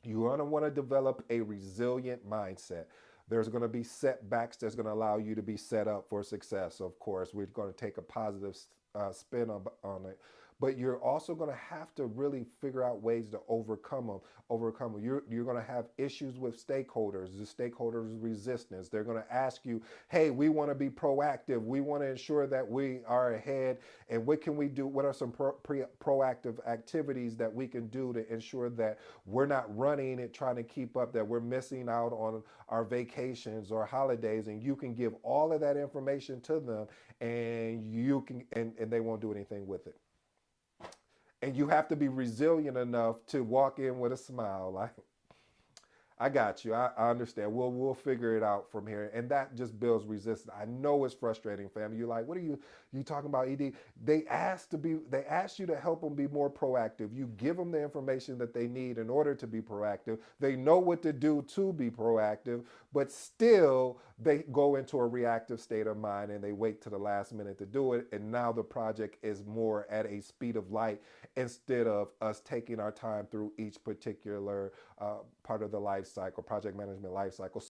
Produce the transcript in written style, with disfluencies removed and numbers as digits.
You're going to want to develop a resilient mindset. There's going to be setbacks that's going to allow you to be set up for success. Of course, we're going to take a positive spin on it, but you're also going to have to really figure out ways to overcome them. Overcome them. You're going to have issues with stakeholders. The stakeholders' resistance. They're going to ask you, "Hey, we want to be proactive. We want to ensure that we are ahead. And what can we do? What are some proactive activities that we can do to ensure that we're not running and trying to keep up, that we're missing out on our vacations or holidays?" And you can give all of that information to them, and you can and they won't do anything with it. And you have to be resilient enough to walk in with a smile, like, I got you. I understand. We'll figure it out from here, and that just builds resistance. I know it's frustrating, family. You're like, what are you talking about, Ed? They ask you to help them be more proactive. You give them the information that they need in order to be proactive. They know what to do to be proactive, but still they go into a reactive state of mind and they wait to the last minute to do it. And now the project is more at a speed of light instead of us taking our time through each particular part of the life cycle, project management life cycle.